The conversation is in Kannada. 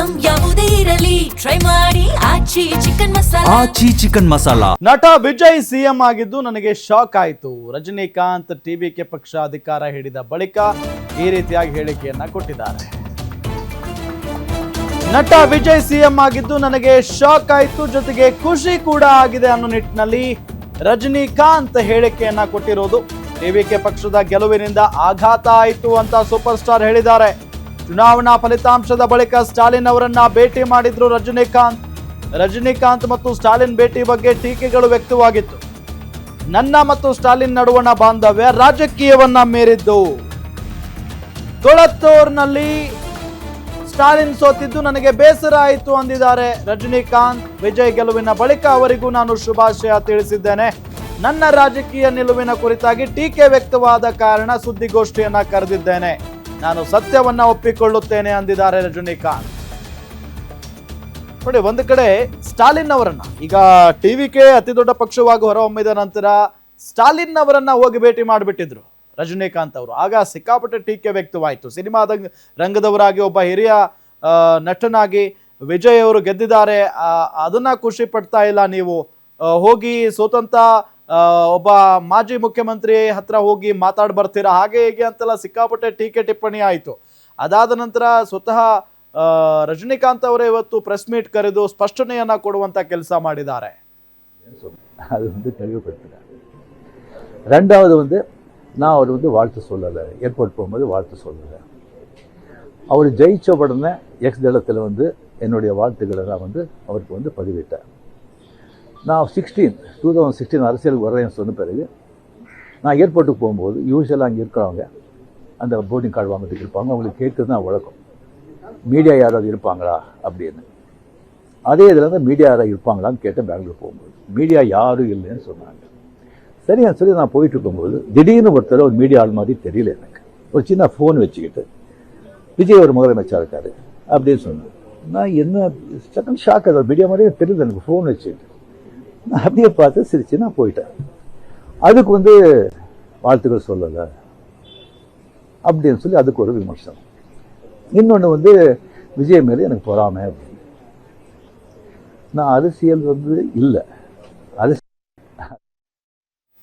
ಐಟಂ ಯಾವುದೇ ಇರಲಿ ಟ್ರೈ ಮಾಡಿ ಆಚಿ ಚಿಕನ್ ಮಸಾಲಾ. ನಟ ವಿಜಯ್ ಸಿಎಂ ಆಗಿದ್ದು ನನಗೆ ಶಾಕ್ ಆಯಿತು. ರಜನಿಕಾಂತ್ ಟಿವಿಕೆ ಪಕ್ಷ ಅಧಿಕಾರ ಹಿಡಿದ ಬಳಿಕ ಈ ರೀತಿಯಾಗಿ ಹೇಳಿಕೆಯನ್ನ ಕೊಟ್ಟಿದ್ದಾರೆ. ನಟ ವಿಜಯ್ ಸಿಎಂ ಆಗಿದ್ದು ನನಗೆ ಶಾಕ್ ಆಯಿತು, ಜೊತೆಗೆ ಖುಷಿ ಕೂಡ ಆಗಿದೆ ಅನ್ನೋ ನಿಟ್ಟಿನಲ್ಲಿ ರಜನಿಕಾಂತ್ ಹೇಳಿಕೆಯನ್ನ ಕೊಟ್ಟಿರೋದು. ಟಿವಿಕೆ ಪಕ್ಷದ ಗೆಲುವಿನಿಂದ ಆಘಾತ ಆಯಿತು ಅಂತ ಸೂಪರ್ ಸ್ಟಾರ್ ಹೇಳಿದ್ದಾರೆ. ಚುನಾವಣಾ ಫಲಿತಾಂಶದ ಬಳಿಕ ಸ್ಟಾಲಿನ್ ಅವರನ್ನ ಭೇಟಿ ಮಾಡಿದ್ರು ರಜನಿಕಾಂತ್ ಮತ್ತು ಸ್ಟಾಲಿನ್ ಭೇಟಿ ಬಗ್ಗೆ ಟೀಕೆಗಳು ವ್ಯಕ್ತವಾಗಿತ್ತು. ನನ್ನ ಮತ್ತು ಸ್ಟಾಲಿನ್ ನಡುವಣ ಬಾಂಧವ್ಯ ರಾಜಕೀಯವನ್ನ ಮೀರಿದ್ದು. ಕೊಳತ್ತೂರಿನಲ್ಲಿ ಸ್ಟಾಲಿನ್ ಸೋತಿದ್ದು ನನಗೆ ಬೇಸರ ಆಯಿತು ಅಂದಿದ್ದಾರೆ ರಜನಿಕಾಂತ್. ವಿಜಯ್ ಗೆಲುವಿನ ಬಳಿಕ ಅವರಿಗೂ ನಾನು ಶುಭಾಶಯ ತಿಳಿಸಿದ್ದೇನೆ. ನನ್ನ ರಾಜಕೀಯ ನಿಲುವಿನ ಕುರಿತಾಗಿ ಟೀಕೆ ವ್ಯಕ್ತವಾದ ಕಾರಣ ಸುದ್ದಿಗೋಷ್ಠಿಯನ್ನ ಕರೆದಿದ್ದೇನೆ. ನಾನು ಸತ್ಯವನ್ನ ಒಪ್ಪಿಕೊಳ್ಳುತ್ತೇನೆ ಅಂದಿದ್ದಾರೆ ರಜನಿಕಾಂತ್. ನೋಡಿ, ಒಂದು ಕಡೆ ಸ್ಟಾಲಿನ್ ಅವರನ್ನ ಈಗ ಟಿವಿಕೆ ಅತಿ ದೊಡ್ಡ ಪಕ್ಷವಾಗಿ ಹೊರಹೊಮ್ಮಿದ ನಂತರ ಸ್ಟಾಲಿನ್ ಅವರನ್ನ ಹೋಗಿ ಭೇಟಿ ಮಾಡಿಬಿಟ್ಟಿದ್ರು ರಜನಿಕಾಂತ್ ಅವರು. ಆಗ ಸಿಕ್ಕಾಪಟ್ಟೆ ಟೀಕೆ ವ್ಯಕ್ತವಾಯಿತು. ಸಿನಿಮಾದ ರಂಗದವರಾಗಿ ಒಬ್ಬ ಹಿರಿಯ ನಟನಾಗಿ ವಿಜಯ್ ಅವರು ಗೆದ್ದಿದ್ದಾರೆ, ಅದನ್ನ ಖುಷಿ ಪಡ್ತಾ ಇಲ್ಲ ನೀವು, ಹೋಗಿ ಸ್ವತಂತ್ರ ಒಬ್ಬ ಮಾಜಿ ಮುಖ್ಯಮಂತ್ರಿ ಹತ್ರ ಹೋಗಿ ಮಾತಾಡಿ ಬರ್ತೀರಾ, ಹಾಗೆ ಹೀಗೆ ಅಂತೆಲ್ಲ ಸಿಕ್ಕಾಪಟ್ಟೆ ಟೀಕೆ ಟಿಪ್ಪಣಿ ಆಯಿತು. ಅದಾದ ನಂತರ ಸ್ವತಃ ರಜನಿಕಾಂತ್ ಅವರೇ ಇವತ್ತು ಪ್ರೆಸ್ ಮೀಟ್ ಕರೆದು ಸ್ಪಷ್ಟನೆಯನ್ನ ಕೊಡುವಂತ ಕೆಲಸ ಮಾಡಿದ್ದಾರೆ. அது தெளிவுபடுத்தினார். ரெண்டாவது நான் அவர் வாழ்த்து சொல்லலை, ஏர்போர்ட் போகும்போது வாழ்த்து சொல்லலை. அவர் ஜெயிச்ச உடனே எக்ஸ் தளத்தில் என்னுடைய வாழ்த்துக்களை நான் அவருக்கு பதிவிட்டேன். நான் 2016 அரசியலுக்கு வர்றேன்னு சொன்ன பிறகு நான் ஏர்போர்ட்டுக்கு போகும்போது யூஸ்வலாக அங்கே இருக்கிறவங்க அந்த போர்டிங் கார்டு வாங்கிட்டு இருப்பாங்க, அவங்களுக்கு கேட்குறது தான் வழக்கம், மீடியா யாராவது இருப்பாங்களா அப்படின்னு. அதே இதில் மீடியா யாராவது இருப்பாங்களான்னு கேட்டேன். பெங்களூர் போகும்போது மீடியா யாரும் இல்லைன்னு சொன்னாங்க. சரின்னு சொல்லி நான் போயிட்டு இருக்கும்போது திடீர்னு ஒருத்தர் ஒரு மீடியா ஆள் மாதிரி தெரியல எனக்கு. ஒரு சின்ன ஃபோன் வச்சுக்கிட்டு விஜய் ஒரு முதலமைச்சர் இருக்காரு அப்படின்னு சொன்னேன். நான் என்ன செகண்ட் ஷாக், அது மீடியா மாதிரியே தெரியுது எனக்கு. ஃபோன் வச்சுக்கிட்டு நான் அப்படியே பார்த்து சிரிச்சு நான் போயிட்டேன். அதுக்கு வாழ்த்துக்கள் சொல்லலை அப்படின்னு சொல்லி அதுக்கு ஒரு விமர்சனம். இன்னொன்று விஜய் மேலே எனக்கு பொறாமை அப்படின்னு. நான் அரசியல் இல்லை,